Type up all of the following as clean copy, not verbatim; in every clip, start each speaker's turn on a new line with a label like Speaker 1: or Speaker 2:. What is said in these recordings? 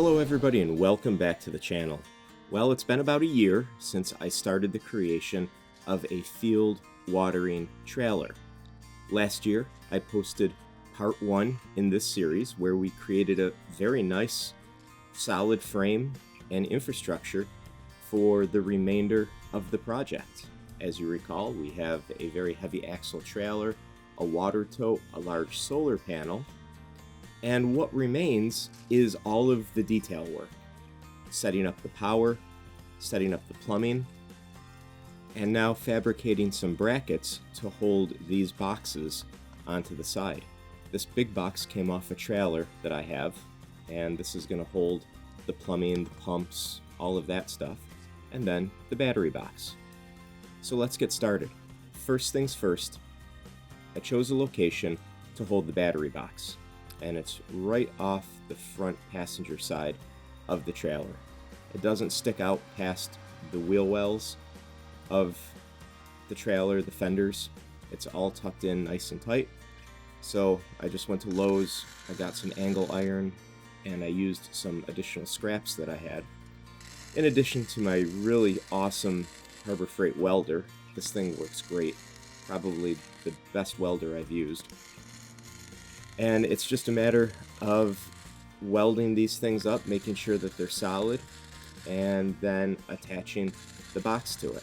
Speaker 1: Hello everybody and welcome back to the channel. Well, it's been about a year since I started the creation of a field watering trailer. Last year I posted part 1 in this series where we created a very nice solid frame and infrastructure for the remainder of the project. As you recall, we have a very heavy axle trailer, a water tote, a large solar panel, and what remains is all of the detail work. Setting up the power, setting up the plumbing, and now fabricating some brackets to hold these boxes onto the side. This big box came off a trailer that I have, and this is going to hold the plumbing, the pumps, all of that stuff, and then the battery box. So let's get started. First things first, I chose a location to hold the battery box, and it's right off the front passenger side of the trailer. It doesn't stick out past the wheel wells of the trailer, the fenders. It's all tucked in nice and tight. So I just went to Lowe's, I got some angle iron, and I used some additional scraps that I had. In addition to my really awesome Harbor Freight welder. This thing works great. Probably the best welder I've used. And it's just a matter of welding these things up, making sure that they're solid, and then attaching the box to it.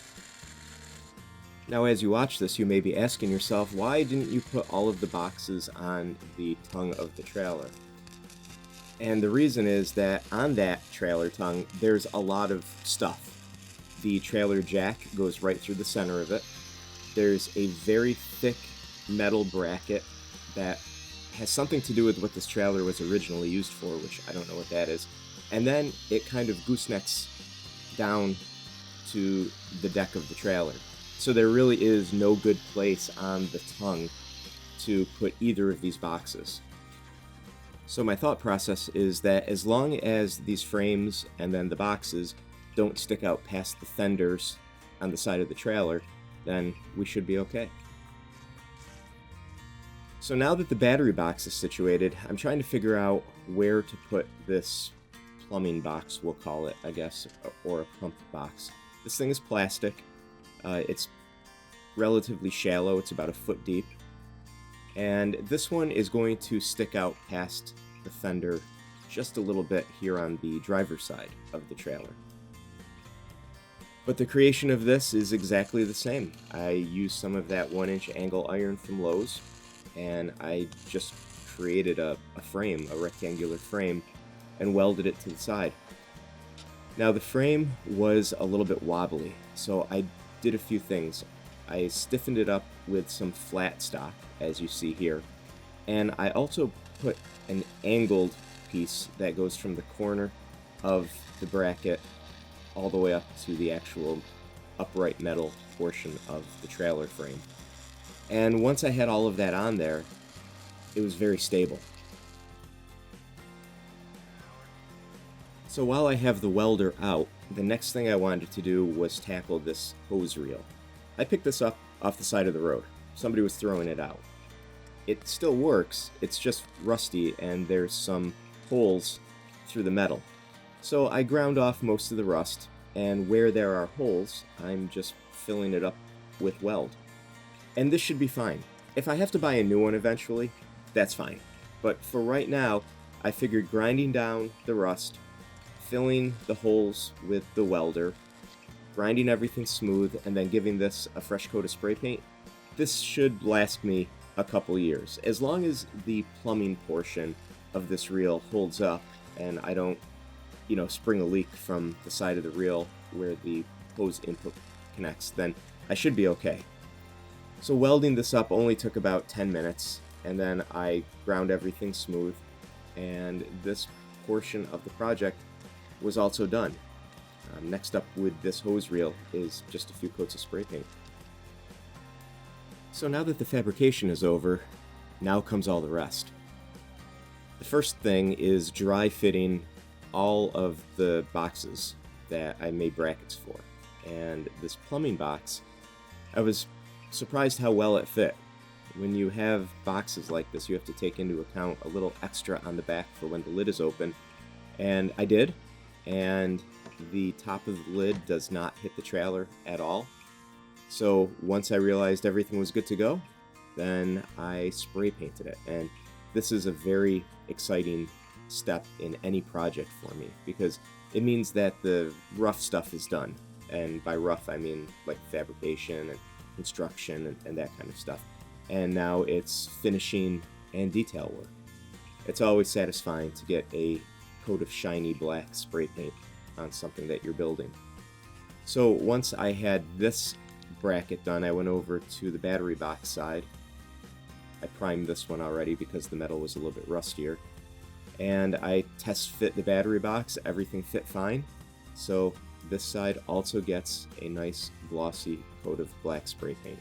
Speaker 1: Now as you watch this, you may be asking yourself, why didn't you put all of the boxes on the tongue of the trailer? And the reason is that on that trailer tongue, there's a lot of stuff. The trailer jack goes right through the center of it. There's a very thick metal bracket that has something to do with what this trailer was originally used for, which I don't know what that is. And then it kind of goosenecks down to the deck of the trailer. So there really is no good place on the tongue to put either of these boxes. So my thought process is that as long as these frames and then the boxes don't stick out past the fenders on the side of the trailer, then we should be okay. So now that the battery box is situated, I'm trying to figure out where to put this plumbing box, we'll call it, I guess, or a pump box. This thing is plastic. It's relatively shallow. It's about a foot deep. And this one is going to stick out past the fender just a little bit here on the driver's side of the trailer. But the creation of this is exactly the same. I used some of that 1-inch angle iron from Lowe's, and I just created a frame, a rectangular frame, and welded it to the side. Now the frame was a little bit wobbly, so I did a few things. I stiffened it up with some flat stock, as you see here, and I also put an angled piece that goes from the corner of the bracket all the way up to the actual upright metal portion of the trailer frame. And once I had all of that on there, it was very stable. So while I have the welder out, the next thing I wanted to do was tackle this hose reel. I picked this up off the side of the road. Somebody was throwing it out. It still works, it's just rusty and there's some holes through the metal. So I ground off most of the rust, and where there are holes, I'm just filling it up with weld. And this should be fine. If I have to buy a new one eventually, that's fine. But for right now, I figured grinding down the rust, filling the holes with the welder, grinding everything smooth, and then giving this a fresh coat of spray paint, this should last me a couple years. As long as the plumbing portion of this reel holds up and I don't spring a leak from the side of the reel where the hose input connects, then I should be okay. So welding this up only took about 10 minutes, and then I ground everything smooth, and this portion of the project was also done. Next up with this hose reel is just a few coats of spray paint. So now that the fabrication is over, now comes all the rest. The first thing is dry fitting all of the boxes that I made brackets for. And this plumbing box, I was surprised how well it fit. When you have boxes like this, you have to take into account a little extra on the back for when the lid is open, And I did, and the top of the lid does not hit the trailer at all. So once I realized everything was good to go, then I spray painted it. And this is a very exciting step in any project for me, because it means that the rough stuff is done. And by rough, I mean like fabrication and construction and that kind of stuff. And now it's finishing and detail work. It's always satisfying to get a coat of shiny black spray paint on something that you're building. So once I had this bracket done, I went over to the battery box side. I primed this one already because the metal was a little bit rustier. And I test fit the battery box. Everything fit fine. So this side also gets a nice glossy coat of black spray paint.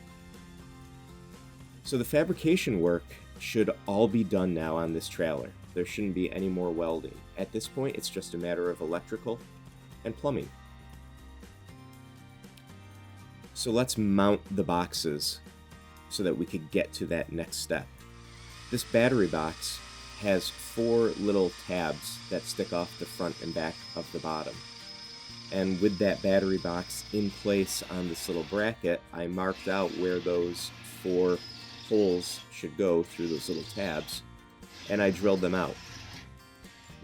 Speaker 1: So the fabrication work should all be done now on this trailer. There shouldn't be any more welding. At this point, it's just a matter of electrical and plumbing. So let's mount the boxes so that we could get to that next step. This battery box has 4 little tabs that stick off the front and back of the bottom. And with that battery box in place on this little bracket, I marked out where those 4 holes should go through those little tabs, and I drilled them out.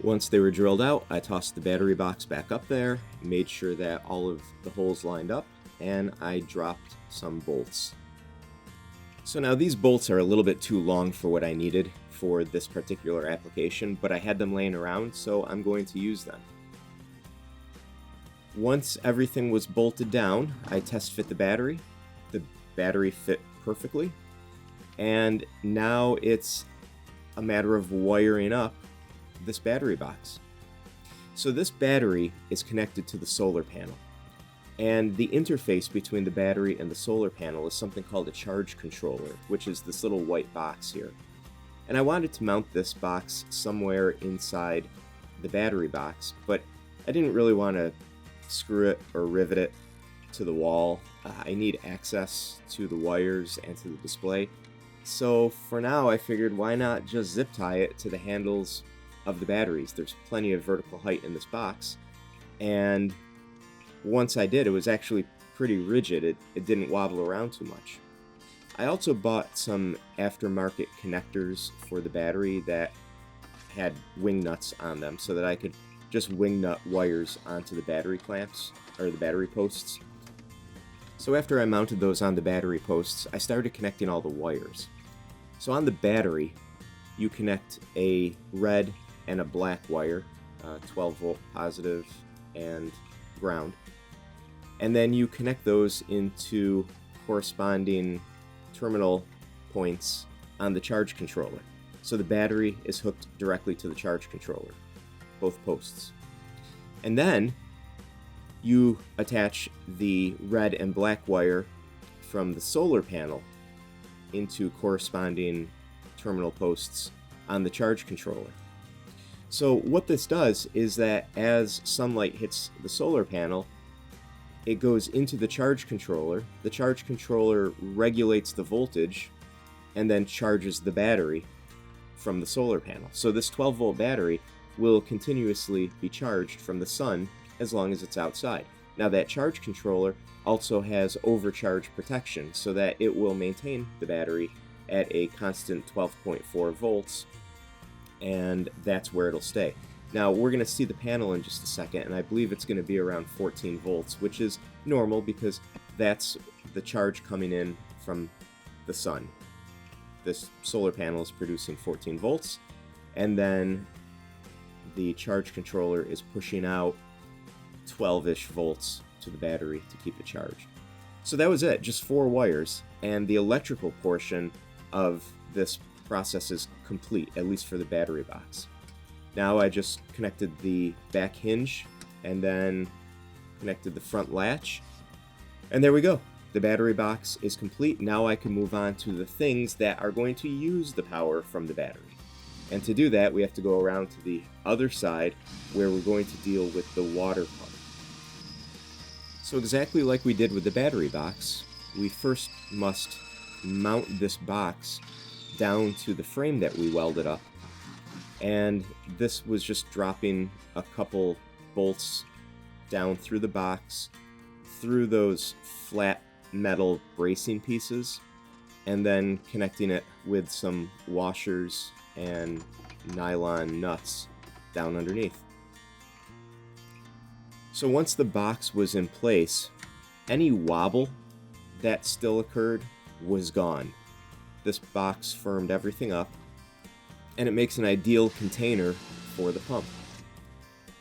Speaker 1: Once they were drilled out, I tossed the battery box back up there, made sure that all of the holes lined up, and I dropped some bolts. So now these bolts are a little bit too long for what I needed for this particular application, but I had them laying around, so I'm going to use them. Once everything was bolted down, I test fit the battery. The battery fit perfectly. And now it's a matter of wiring up this battery box. So this battery is connected to the solar panel. And the interface between the battery and the solar panel is something called a charge controller, which is this little white box here. And I wanted to mount this box somewhere inside the battery box, but I didn't really want to screw it or rivet it to the wall. I need access to the wires and to the display. So for now, I figured why not just zip tie it to the handles of the batteries. There's plenty of vertical height in this box. And once I did, it was actually pretty rigid. It didn't wobble around too much. I also bought some aftermarket connectors for the battery that had wing nuts on them so that I could just wing nut wires onto the battery clamps, or the battery posts. So after I mounted those on the battery posts, I started connecting all the wires. So on the battery, you connect a red and a black wire, 12 volt positive and ground. And then you connect those into corresponding terminal points on the charge controller. So the battery is hooked directly to the charge controller, both posts. And then you attach the red and black wire from the solar panel into corresponding terminal posts on the charge controller. So what this does is that as sunlight hits the solar panel, it goes into the charge controller. The charge controller regulates the voltage and then charges the battery from the solar panel. So this 12 volt battery will continuously be charged from the sun as long as it's outside. Now that charge controller also has overcharge protection so that it will maintain the battery at a constant 12.4 volts, and that's where it'll stay. Now we're going to see the panel in just a second, and I believe it's going to be around 14 volts, which is normal because that's the charge coming in from the sun. This solar panel is producing 14 volts, and then the charge controller is pushing out 12-ish volts to the battery to keep it charged. So that was it, just 4 wires, and the electrical portion of this process is complete, at least for the battery box. Now I just connected the back hinge and then connected the front latch, and there we go. The battery box is complete. Now I can move on to the things that are going to use the power from the battery. And to do that, we have to go around to the other side where we're going to deal with the water pump. So exactly like we did with the battery box, we first must mount this box down to the frame that we welded up. and this was just dropping a couple bolts down through the box, through those flat metal bracing pieces, and then connecting it with some washers and nylon nuts down underneath. So once the box was in place, any wobble that still occurred was gone. This box firmed everything up, and it makes an ideal container for the pump.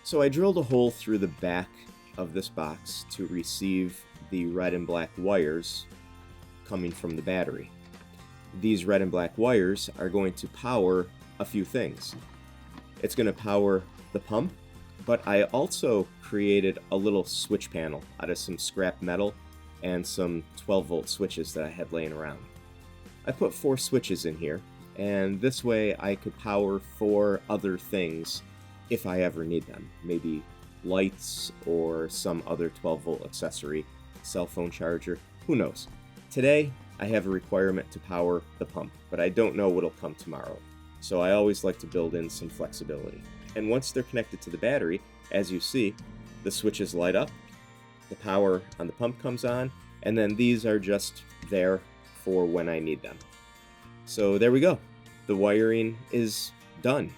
Speaker 1: So I drilled a hole through the back of this box to receive the red and black wires coming from the battery. These red and black wires are going to power a few things. It's going to power the pump, but I also created a little switch panel out of some scrap metal and some 12-volt switches that I had laying around. I put 4 switches in here, and this way I could power 4 other things if I ever need them. Maybe lights or some other 12-volt accessory, cell phone charger, who knows. Today, I have a requirement to power the pump, but I don't know what'll come tomorrow. So I always like to build in some flexibility. And once they're connected to the battery, as you see, the switches light up, the power on the pump comes on, and then these are just there for when I need them. So there we go. The wiring is done.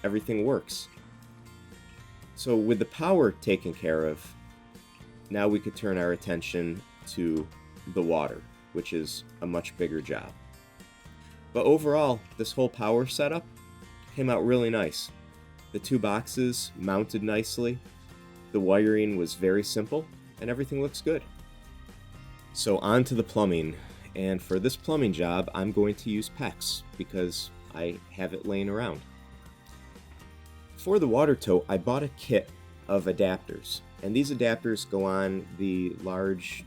Speaker 1: Everything works. So with the power taken care of, now we could turn our attention to the water, which is a much bigger job. But overall, this whole power setup came out really nice. The 2 boxes mounted nicely, the wiring was very simple, and everything looks good. So on to the plumbing, and for this plumbing job, I'm going to use PEX because I have it laying around. For the water tote, I bought a kit of adapters, and these adapters go on the large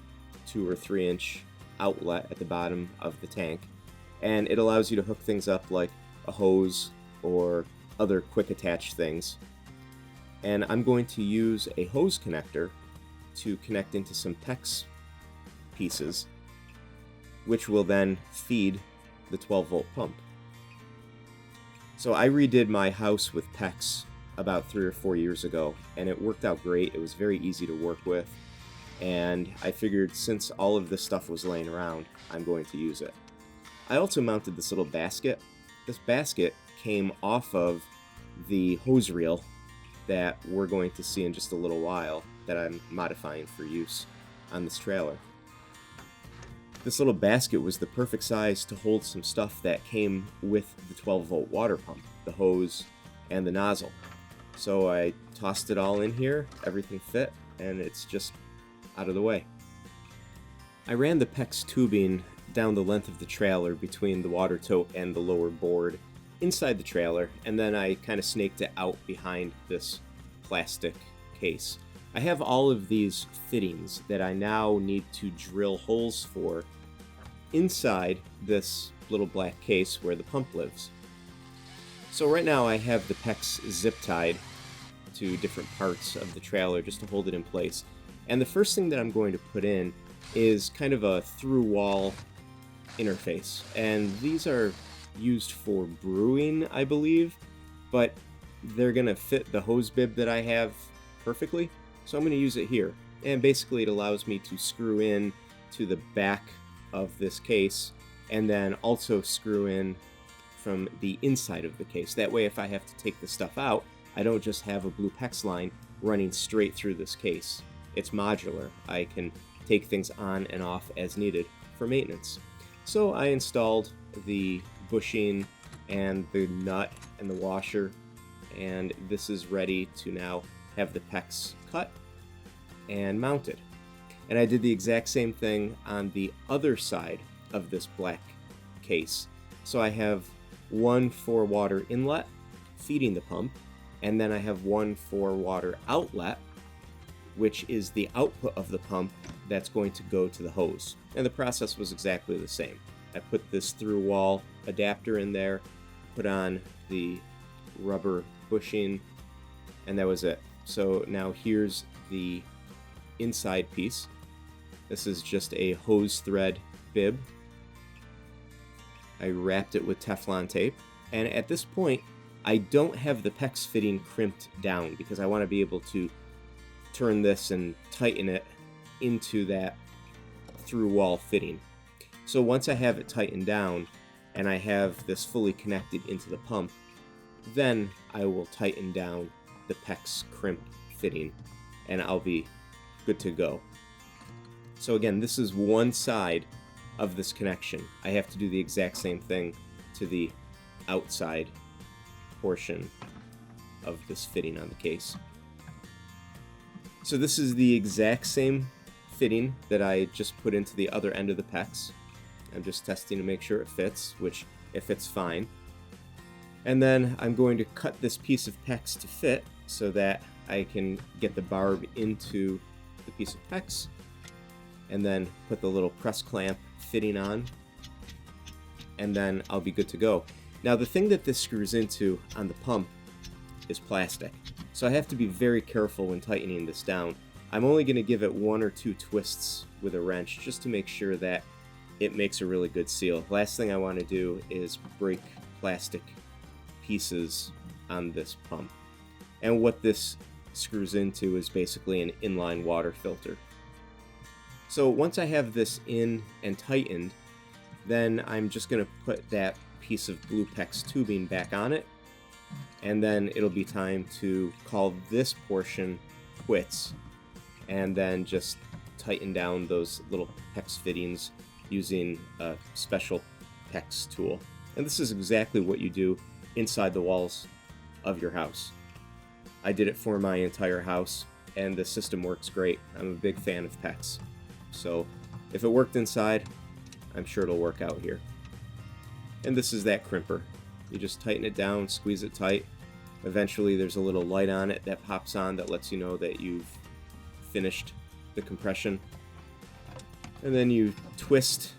Speaker 1: 2 or 3 inch outlet at the bottom of the tank, and it allows you to hook things up like a hose or other quick attach things. And I'm going to use a hose connector to connect into some PEX pieces, which will then feed the 12-volt pump. So I redid my house with PEX about 3 or 4 years ago, and it worked out great. It was very easy to work with, and I figured since all of this stuff was laying around, I'm going to use it. I also mounted this little basket. This basket came off of the hose reel that we're going to see in just a little while that I'm modifying for use on this trailer. This little basket was the perfect size to hold some stuff that came with the 12-volt water pump, the hose and the nozzle. So I tossed it all in here, everything fit, and it's just out of the way. I ran the PEX tubing down the length of the trailer between the water tote and the lower board inside the trailer, and then I kind of snaked it out behind this plastic case. I have all of these fittings that I now need to drill holes for inside this little black case where the pump lives. So right now I have the PEX zip tied to different parts of the trailer just to hold it in place. And the first thing that I'm going to put in is kind of a through wall interface. And these are used for brewing, I believe, but they're going to fit the hose bib that I have perfectly. So I'm going to use it here. And basically it allows me to screw in to the back of this case and then also screw in from the inside of the case. That way if I have to take the stuff out, I don't just have a blue PEX line running straight through this case. It's modular. I can take things on and off as needed for maintenance. So I installed the bushing and the nut and the washer, and this is ready to now have the PEX cut and mounted. And I did the exact same thing on the other side of this black case. So I have one for water inlet feeding the pump, and then I have one for water outlet, which is the output of the pump that's going to go to the hose. And the process was exactly the same. I put this through wall adapter in there, put on the rubber bushing, and that was it. So now here's the inside piece. This is just a hose thread bib. I wrapped it with Teflon tape, and at this point I don't have the PEX fitting crimped down because I want to be able to turn this and tighten it into that through wall fitting. So once I have it tightened down and I have this fully connected into the pump, then I will tighten down the PEX crimp fitting and I'll be good to go. So again, this is one side of this connection. I have to do the exact same thing to the outside portion of this fitting on the case. So this is the exact same fitting that I just put into the other end of the PEX. I'm just testing to make sure it fits, which it fits fine. And then I'm going to cut this piece of PEX to fit so that I can get the barb into the piece of PEX and then put the little press clamp fitting on, and then I'll be good to go. Now the thing that this screws into on the pump is plastic, so I have to be very careful when tightening this down. I'm only going to give it 1 or 2 twists with a wrench just to make sure that it makes a really good seal. Last thing I want to do is break plastic pieces on this pump. And what this screws into is basically an inline water filter. So once I have this in and tightened, then I'm just going to put that piece of blue PEX tubing back on it, and then it'll be time to call this portion quits and then just tighten down those little PEX fittings using a special PEX tool. And this is exactly what you do inside the walls of your house. I did it for my entire house and the system works great. I'm a big fan of PEX. So if it worked inside, I'm sure it'll work out here. And this is that crimper. You just tighten it down, squeeze it tight. Eventually there's a little light on it that pops on that lets you know that you've finished the compression. And then you twist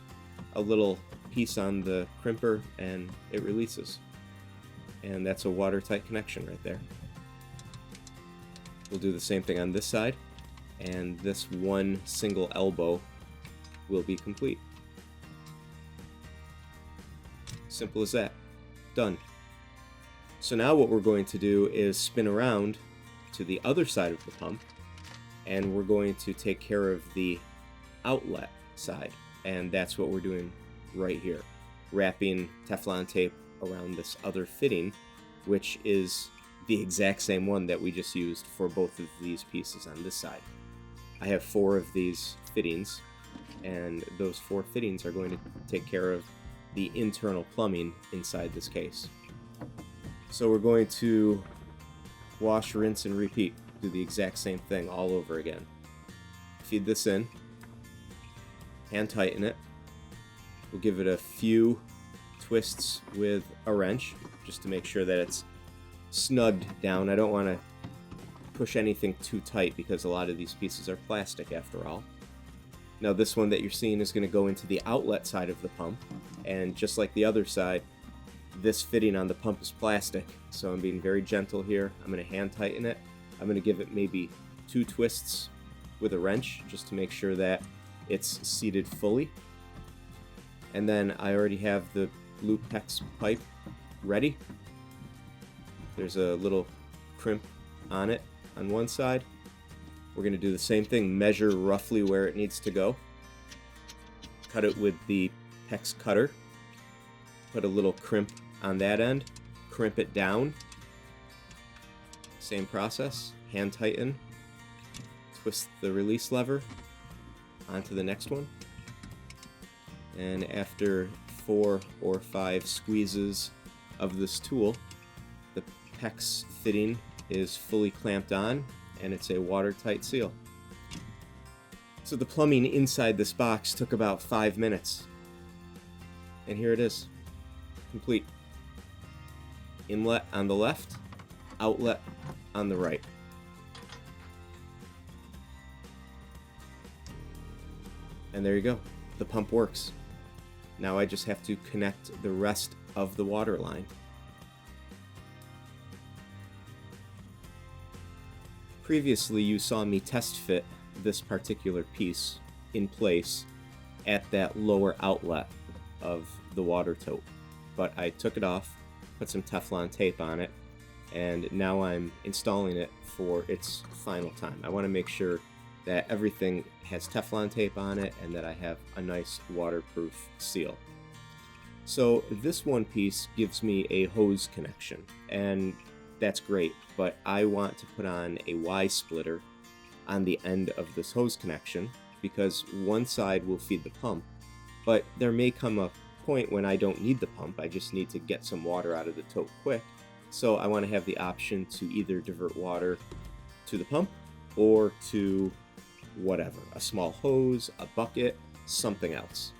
Speaker 1: a little piece on the crimper and it releases. And that's a watertight connection right there. We'll do the same thing on this side, and this one single elbow will be complete. Simple as that. Done. So now what we're going to do is spin around to the other side of the pump, and we're going to take care of the outlet side, and that's what we're doing right here. Wrapping Teflon tape around this other fitting, which is the exact same one that we just used for both of these pieces on this side. I have 4 of these fittings, and those 4 fittings are going to take care of the internal plumbing inside this case. So we're going to wash, rinse, and repeat. Do the exact same thing all over again. Feed this in, hand tighten it. We'll give it a few twists with a wrench just to make sure that it's snugged down. I don't want to push anything too tight because a lot of these pieces are plastic after all. Now this one that you're seeing is going to go into the outlet side of the pump, and just like the other side, this fitting on the pump is plastic, so I'm being very gentle here. I'm going to hand tighten it. I'm going to give it maybe 2 twists with a wrench just to make sure that it's seated fully. And then I already have the blue PEX pipe ready. There's a little crimp on it on one side. We're going to do the same thing, measure roughly where it needs to go. Cut it with the PEX cutter. Put a little crimp on that end. Crimp it down. Same process. Hand tighten. Twist the release lever onto the next one. And after 4 or 5 squeezes of this tool, the PEX fitting is fully clamped on, and it's a watertight seal. So the plumbing inside this box took about 5 minutes. And here it is, complete. Inlet on the left, outlet on the right. And there you go, the pump works. Now I just have to connect the rest of the water line. Previously you saw me test fit this particular piece in place at that lower outlet of the water tote, but I took it off put some Teflon tape on it, and now I'm installing it for its final time. I want to make sure that everything has Teflon tape on it and that I have a nice waterproof seal. So this one piece gives me a hose connection, and that's great, but I want to put on a Y splitter on the end of this hose connection because one side will feed the pump, but there may come a point when I don't need the pump. I just need to get some water out of the tote quick. So I want to have the option to either divert water to the pump or to whatever, a small hose, a bucket, something else.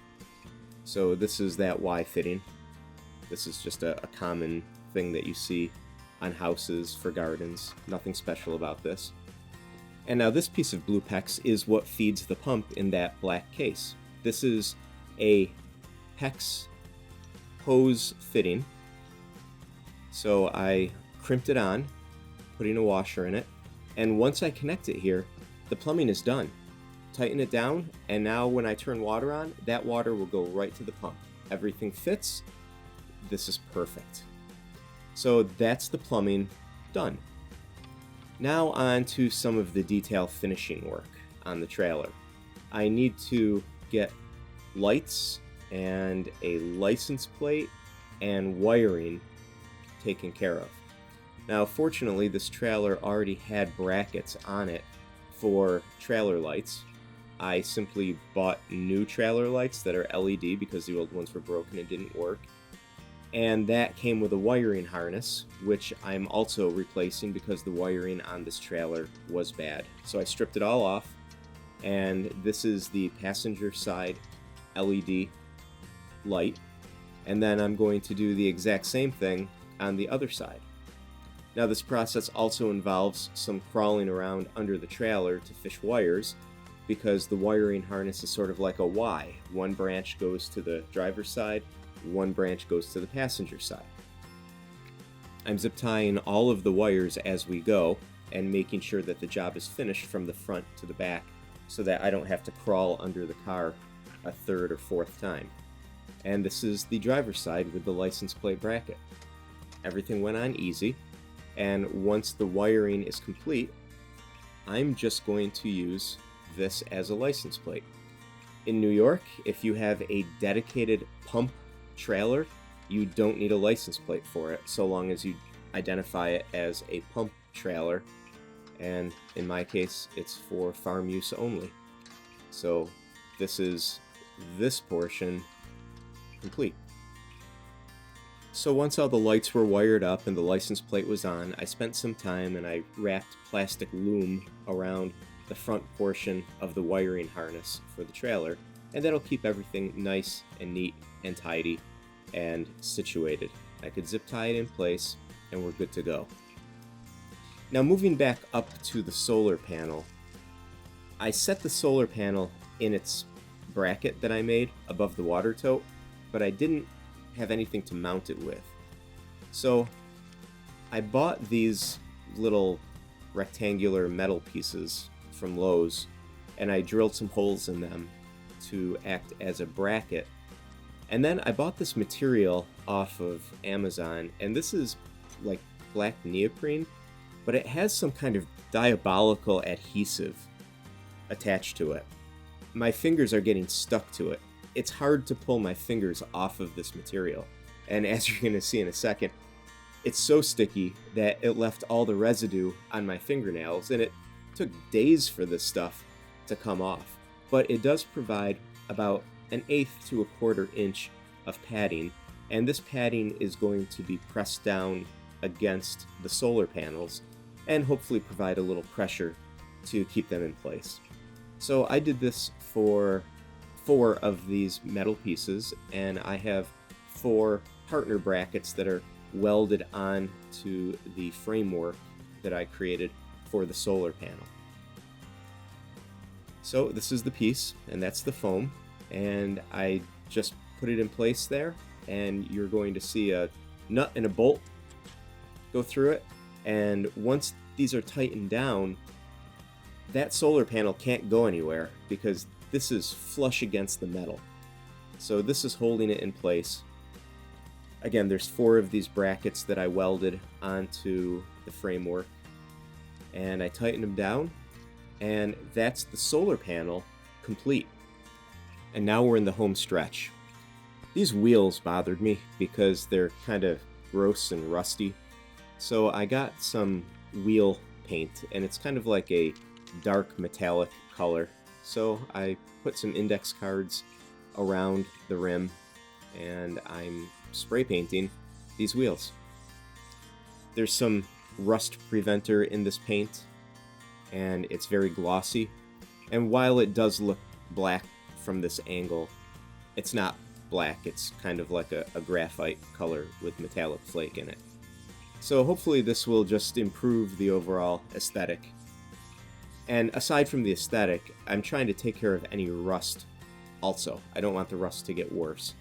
Speaker 1: So this is that Y fitting. This is just a common thing that you see on houses for gardens. Nothing special about this. And now this piece of blue PEX is what feeds the pump in that black case. This is a PEX hose fitting. So I crimped it on, putting a washer in it, and once I connect it here, the plumbing is done. Tighten it down, and now when I turn water on, that water will go right to the pump. Everything fits. This is perfect. So that's the plumbing done. Now on to some of the detail finishing work on the trailer. I need to get lights and a license plate and wiring taken care of. Now fortunately this trailer already had brackets on it for trailer lights. I simply bought new trailer lights that are LED because the old ones were broken and didn't work. And that came with a wiring harness, which I'm also replacing because the wiring on this trailer was bad. So I stripped it all off, and this is the passenger side LED light. And then I'm going to do the exact same thing on the other side. Now this process also involves some crawling around under the trailer to fish wires, because the wiring harness is sort of like a Y. One branch goes to the driver's side, one branch goes to the passenger side. I'm zip tying all of the wires as we go and making sure that the job is finished from the front to the back so that I don't have to crawl under the car a third or fourth time. And this is the driver's side with the license plate bracket. Everything went on easy, and once the wiring is complete, I'm just going to use this as a license plate. In New York, if you have a dedicated pump trailer, you don't need a license plate for it, so long as you identify it as a pump trailer, and in my case it's for farm use only. So this is this portion complete. So once all the lights were wired up and the license plate was on, I spent some time and I wrapped plastic loom around the front portion of the wiring harness for the trailer, and that'll keep everything nice and neat and tidy and situated. I could zip tie it in place and we're good to go. Now moving back up to the solar panel, I set the solar panel in its bracket that I made above the water tote, but I didn't have anything to mount it with. So I bought these little rectangular metal pieces from Lowe's, and I drilled some holes in them to act as a bracket. And then I bought this material off of Amazon, and this is like black neoprene, but it has some kind of diabolical adhesive attached to it. My fingers are getting stuck to it. It's hard to pull my fingers off of this material, and as you're going to see in a second, it's so sticky that it left all the residue on my fingernails, and it took days for this stuff to come off. But it does provide about 1/8 to 1/4 inch of padding, and this padding is going to be pressed down against the solar panels and hopefully provide a little pressure to keep them in place. So I did this for 4 of these metal pieces, and I have 4 partner brackets that are welded on to the framework that I created for the solar panel. So this is the piece, and that's the foam, and I just put it in place there, and you're going to see a nut and a bolt go through it, and once these are tightened down, that solar panel can't go anywhere because this is flush against the metal. So this is holding it in place. Again, there's 4 of these brackets that I welded onto the framework, and I tightened them down, and that's the solar panel complete. And now we're in the home stretch. These wheels bothered me because they're kind of gross and rusty, so I got some wheel paint, and it's kind of like a dark metallic color. So I put some index cards around the rim, and I'm spray painting these wheels. There's some rust preventer in this paint, and it's very glossy. And while it does look black from this angle, it's not black. It's kind of like a graphite color with metallic flake in it. So hopefully this will just improve the overall aesthetic. And aside from the aesthetic, I'm trying to take care of any rust also. I don't want the rust to get worse.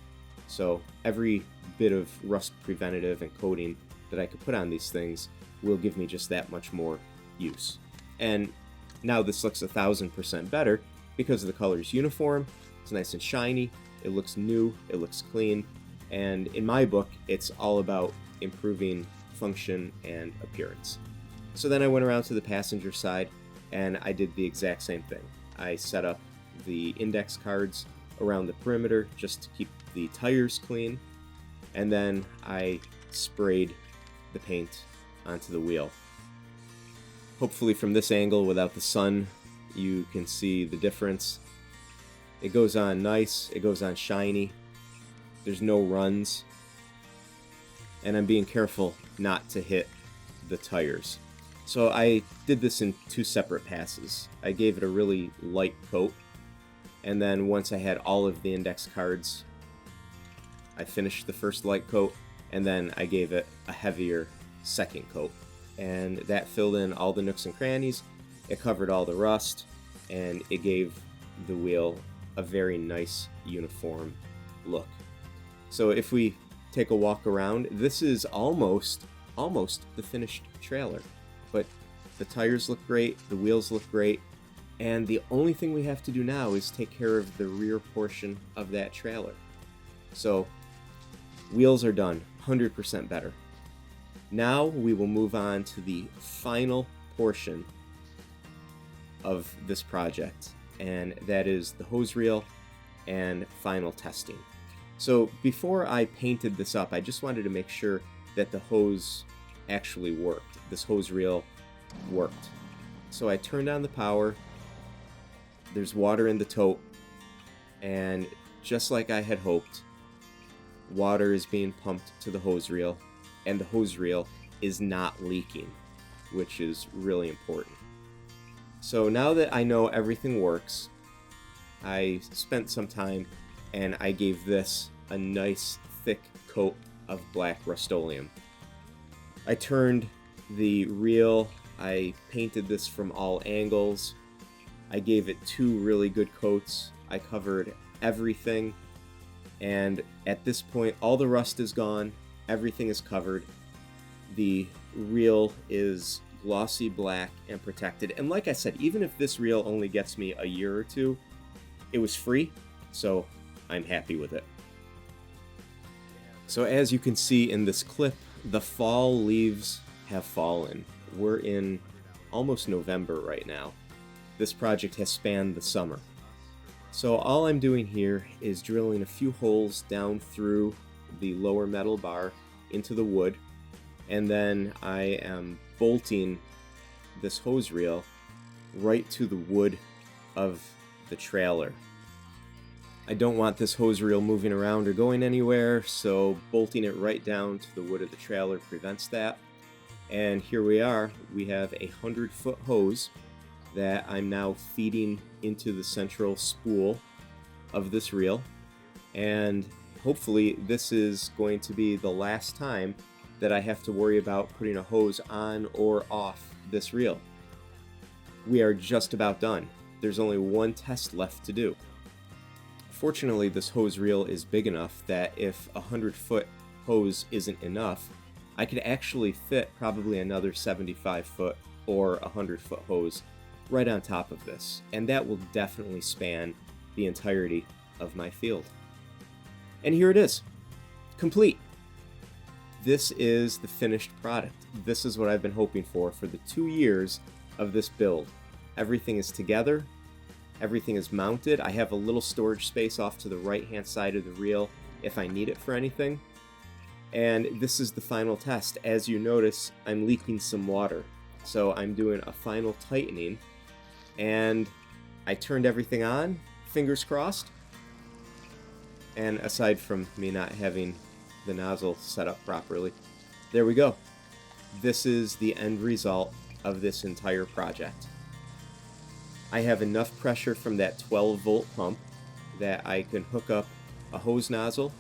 Speaker 1: So every bit of rust preventative and coating that I could put on these things will give me just that much more use. And now this looks 1000% better because the color is uniform, it's nice and shiny, it looks new, it looks clean, and in my book, it's all about improving function and appearance. So then I went around to the passenger side and I did the exact same thing. I set up the index cards around the perimeter just to keep the tires clean, and then I sprayed the paint onto the wheel. Hopefully from this angle without the sun you can see the difference. It goes on nice, it goes on shiny, there's no runs, and I'm being careful not to hit the tires. So I did this in 2 separate passes. I gave it a really light coat, and then once I had all of the index cards, I finished the first light coat, and then I gave it a heavier second coat. And that filled in all the nooks and crannies, it covered all the rust, and it gave the wheel a very nice uniform look. So if we take a walk around, this is almost the finished trailer. But the tires look great, the wheels look great, and the only thing we have to do now is take care of the rear portion of that trailer. So wheels are done, 100% better. Now we will move on to the final portion of this project, and that is the hose reel and final testing. So before I painted this up, I just wanted to make sure that the hose actually worked. This hose reel worked. So I turned on the power, there's water in the tote, and just like I had hoped, water is being pumped to the hose reel, and the hose reel is not leaking, which is really important. So now that I know everything works, I spent some time and I gave this a nice thick coat of black Rust-Oleum. I turned the reel, I painted this from all angles, I gave it 2 really good coats, I covered everything, and at this point all the rust is gone, everything is covered, the reel is glossy black and protected, and like I said, even if this reel only gets me a year or 2, it was free, so I'm happy with it. So as you can see in this clip, the fall leaves have fallen. We're in almost November right now. This project has spanned the summer. So all I'm doing here is drilling a few holes down through the lower metal bar into the wood, and then I am bolting this hose reel right to the wood of the trailer. I don't want this hose reel moving around or going anywhere, so bolting it right down to the wood of the trailer prevents that. And here we are, we have a 100-foot hose that I'm now feeding into the central spool of this reel, and hopefully this is going to be the last time that I have to worry about putting a hose on or off this reel. We are just about done. There's only one test left to do. Fortunately, this hose reel is big enough that if a 100-foot hose isn't enough, I could actually fit probably another 75-foot or 100-foot hose right on top of this, and that will definitely span the entirety of my field. And here it is, complete. this is the finished product. This is what I've been hoping for the 2 years of this build. Everything is together. Everything is mounted. I have a little storage space off to the right-hand side of the reel if I need it for anything. And this is the final test. As you notice, I'm leaking some water. So I'm doing a final tightening. And I turned everything on, fingers crossed. And aside from me not having the nozzle set up properly, there we go. This is the end result of this entire project. I have enough pressure from that 12-volt pump that I can hook up a hose nozzle,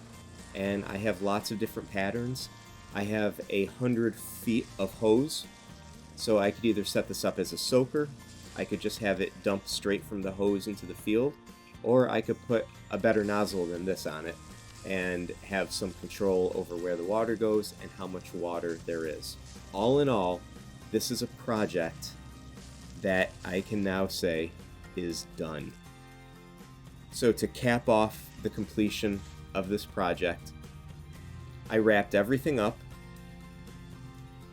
Speaker 1: and I have lots of different patterns. I have 100 feet of hose, so I could either set this up as a soaker, I could just have it dumped straight from the hose into the field, or I could put a better nozzle than this on it and have some control over where the water goes and how much water there is. All in all, this is a project that I can now say is done. So to cap off the completion of this project, I wrapped everything up.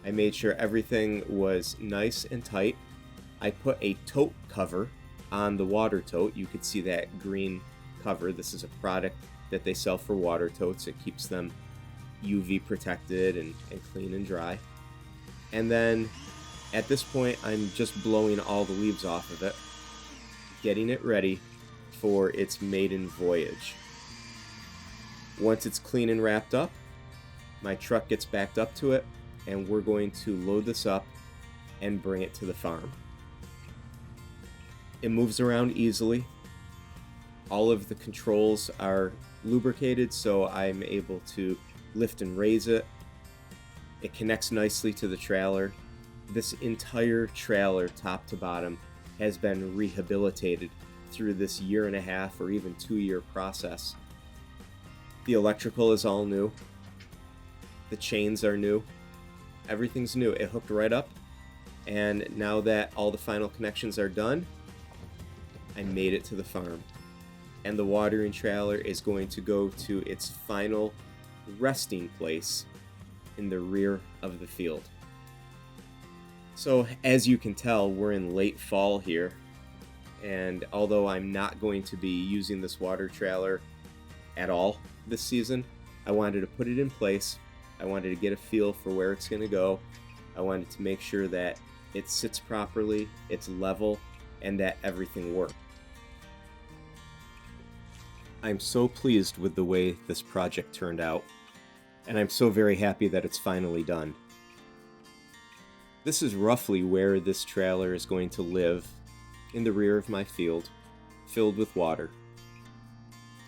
Speaker 1: I made sure everything was nice and tight. I put a tote cover on the water tote. You could see that green cover. This is a product that they sell for water totes. It keeps them UV protected and clean and dry. And then at this point, I'm just blowing all the leaves off of it, getting it ready for its maiden voyage. Once it's clean and wrapped up, my truck gets backed up to it, and we're going to load this up and bring it to the farm. It moves around easily. All of the controls are lubricated, so I'm able to lift and raise it. It connects nicely to the trailer. This entire trailer, top to bottom, has been rehabilitated through this 1.5 or even 2-year process. The electrical is all new. The chains are new. Everything's new. It hooked right up, and now that all the final connections are done, I made it to the farm. And the watering trailer is going to go to its final resting place in the rear of the field. So as you can tell, we're in late fall here, and although I'm not going to be using this water trailer at all this season, I wanted to put it in place. I wanted to get a feel for where it's going to go. I wanted to make sure that it sits properly, it's level, and that everything works. I'm so pleased with the way this project turned out, and I'm so very happy that it's finally done. This is roughly where this trailer is going to live, in the rear of my field, filled with water.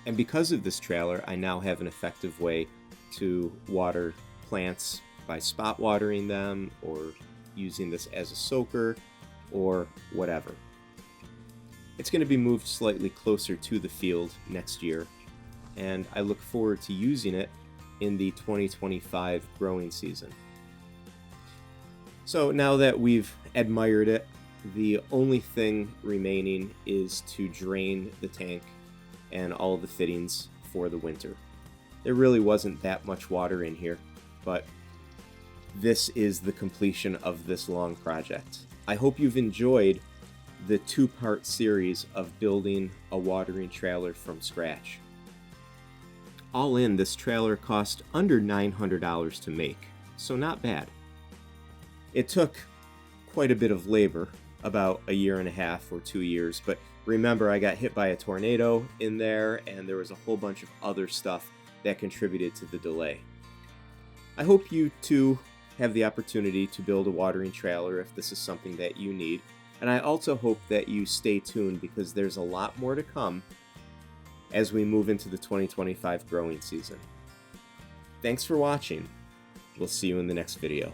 Speaker 1: And because of this trailer, I now have an effective way to water plants by spot watering them, or using this as a soaker, or whatever. It's going to be moved slightly closer to the field next year, and I look forward to using it in the 2025 growing season. So now that we've admired it, the only thing remaining is to drain the tank and all the fittings for the winter. There really wasn't that much water in here, but this is the completion of this long project. I hope you've enjoyed the 2-part series of building a watering trailer from scratch. All in, this trailer cost under $900 to make, so not bad. It took quite a bit of labor, about 1.5 or 2 years, but remember, I got hit by a tornado in there, and there was a whole bunch of other stuff that contributed to the delay. I hope you too have the opportunity to build a watering trailer if this is something that you need, and I also hope that you stay tuned, because there's a lot more to come as we move into the 2025 growing season. Thanks for watching. We'll see you in the next video.